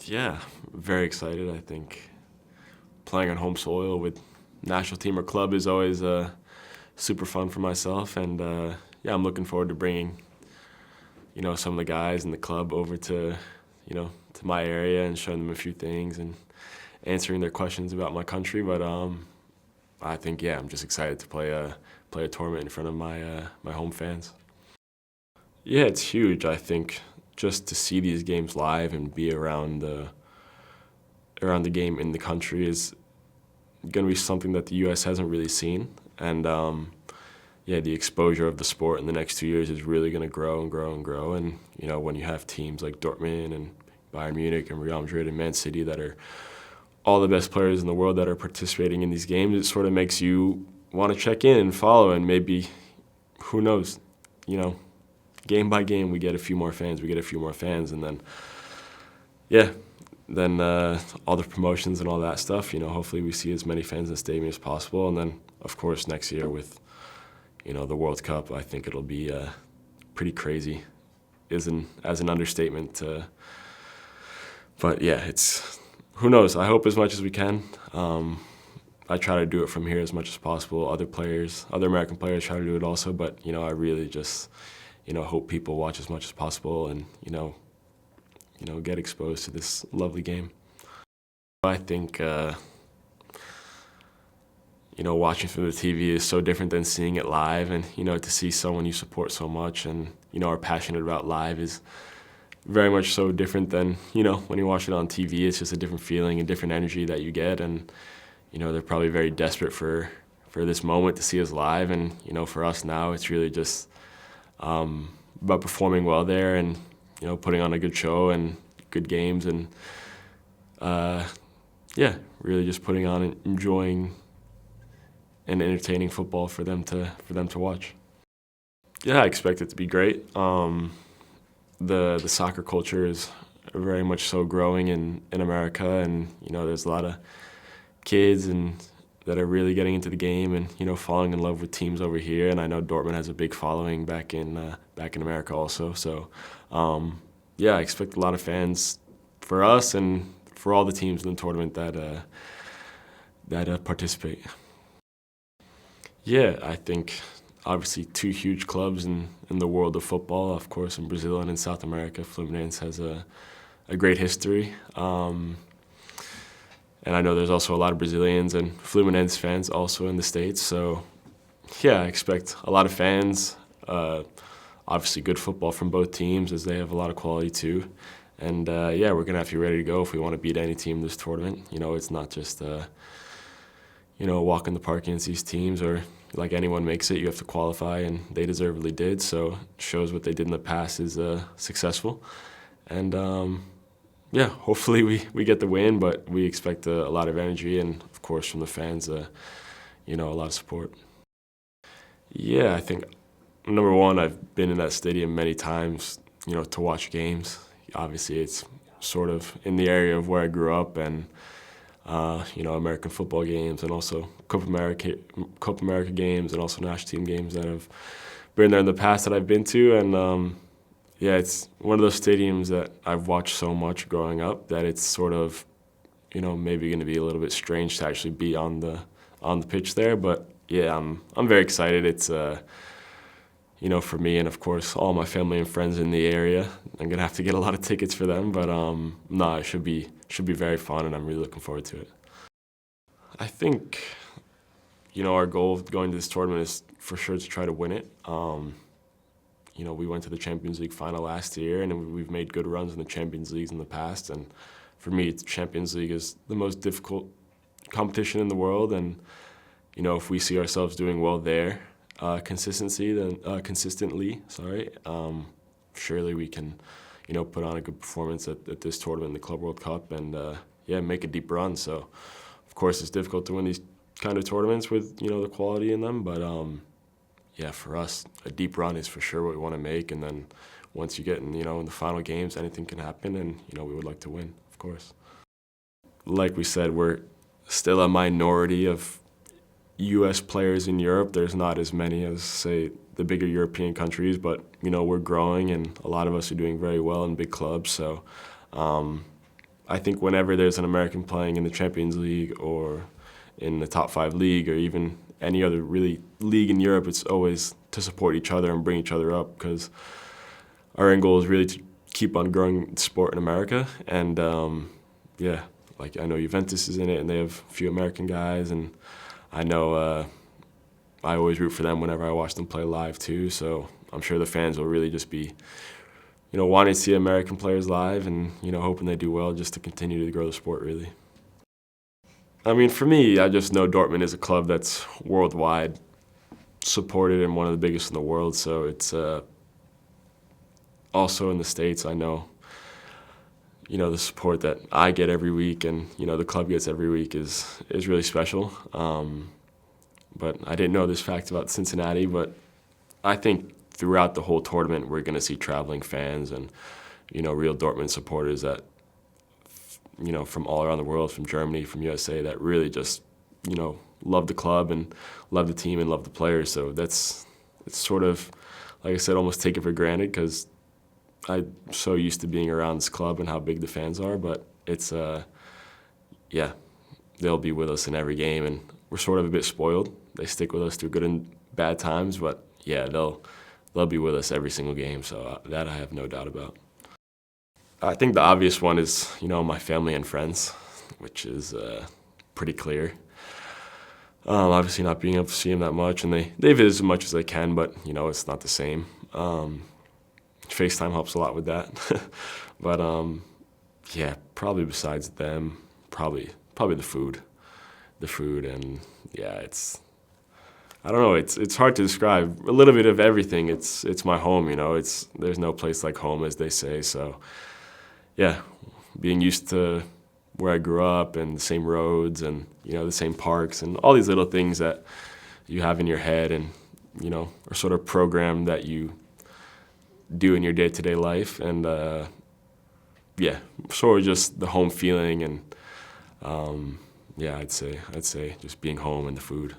Yeah, very excited. I think playing on home soil with national team or club is always super fun for myself, and yeah, I'm looking forward to bringing some of the guys in the club over to to my area and showing them a few things and answering their questions about my country. But I think yeah, I'm just excited to play a tournament in front of my home fans. Yeah, it's huge. I think just to see these games live and be around the game in the country is going to be something that the U.S. hasn't really seen. And yeah, the exposure of the sport in the next 2 years is really going to grow and grow and grow. And when you have teams like Dortmund and Bayern Munich and Real Madrid and Man City that are all the best players in the world that are participating in these games, it sort of makes you want to check in and follow. And maybe, who knows, game by game we get a few more fans, and then yeah, then all the promotions and all that stuff. Hopefully we see as many fans in the stadium as possible, and then of course next year with the World Cup, I think it'll be pretty crazy, as an understatement. But yeah, it's who knows. I hope as much as we can. I try to do it from here as much as possible. Other American players try to do it also, but I really just hope people watch as much as possible and get exposed to this lovely game. I think watching from the TV is so different than seeing it live, and to see someone you support so much and are passionate about live is very much so different than when you watch it on TV. It's just a different feeling, a different energy that you get, and they're probably very desperate for this moment to see us live, and for us now it's really just about performing well there and putting on a good show and good games, and yeah, really just putting on and enjoying and entertaining football for them to watch. Yeah, I expect it to be great. The soccer culture is very much so growing in America, and there's a lot of kids that are really getting into the game and falling in love with teams over here. And I know Dortmund has a big following back in America also. So yeah, I expect a lot of fans for us and for all the teams in the tournament that participate. Yeah, I think obviously two huge clubs in the world of football, of course, in Brazil and in South America. Fluminense has a great history. And I know there's also a lot of Brazilians and Fluminense fans also in the States. So yeah, I expect a lot of fans, obviously good football from both teams as they have a lot of quality too. And yeah, we're going to have to be ready to go if we want to beat any team in this tournament. It's not just walk in the park against these teams, or like anyone makes it, you have to qualify, and they deservedly did. So it shows what they did in the past is successful. And yeah, hopefully we get the win, but we expect a lot of energy and, of course, from the fans, a lot of support. Yeah, I think, number one, I've been in that stadium many times, to watch games. Obviously, it's sort of in the area of where I grew up, and American football games, and also Copa America games, and also national team games that have been there in the past that I've been to. And yeah, it's one of those stadiums that I've watched so much growing up that it's sort of, maybe going to be a little bit strange to actually be on the pitch there. But yeah, I'm very excited. It's for me and of course all my family and friends in the area. I'm gonna have to get a lot of tickets for them, but no, it should be very fun, and I'm really looking forward to it. I think our goal of going to this tournament is for sure to try to win it. We went to the Champions League final last year, and we've made good runs in the Champions Leagues in the past. And for me, the Champions League is the most difficult competition in the world. And if we see ourselves doing well there, consistently, surely we can, put on a good performance at this tournament, the Club World Cup, and yeah, make a deep run. So, of course, it's difficult to win these kind of tournaments with the quality in them, but yeah, for us, a deep run is for sure what we want to make. And then once you get in, in the final games, anything can happen, and we would like to win, of course. Like we said, we're still a minority of U.S. players in Europe. There's not as many as, say, the bigger European countries, but we're growing, and a lot of us are doing very well in big clubs. So I think whenever there's an American playing in the Champions League or in the top 5 league or even any other really league in Europe, it's always to support each other and bring each other up, because our end goal is really to keep on growing sport in America. And yeah, like I know Juventus is in it and they have a few American guys, and I know I always root for them whenever I watch them play live too. So I'm sure the fans will really just be, wanting to see American players live and, hoping they do well just to continue to grow the sport, really. I mean, for me, I just know Dortmund is a club that's worldwide supported and one of the biggest in the world. So it's also in the States, I know, the support that I get every week and, the club gets every week is really special. But I didn't know this fact about Cincinnati, but I think throughout the whole tournament, we're going to see traveling fans and, real Dortmund supporters that, from all around the world, from Germany, from USA, that really just, love the club and love the team and love the players. So it's sort of, like I said, almost take it for granted, because I'm so used to being around this club and how big the fans are. But it's, yeah, they'll be with us in every game, and we're sort of a bit spoiled. They stick with us through good and bad times, but yeah, they'll be with us every single game, so that I have no doubt about. I think the obvious one is, my family and friends, which is pretty clear. Obviously not being able to see them that much, and they visit as much as they can, but, it's not the same. FaceTime helps a lot with that. But, yeah, probably besides them, probably the food. The food, and yeah, I don't know, it's hard to describe. A little bit of everything. It's my home, there's no place like home, as they say. So yeah, being used to where I grew up and the same roads and, the same parks and all these little things that you have in your head and, are sort of programmed that you do in your day-to-day life. And yeah, sort of just the home feeling and yeah, I'd say just being home and the food.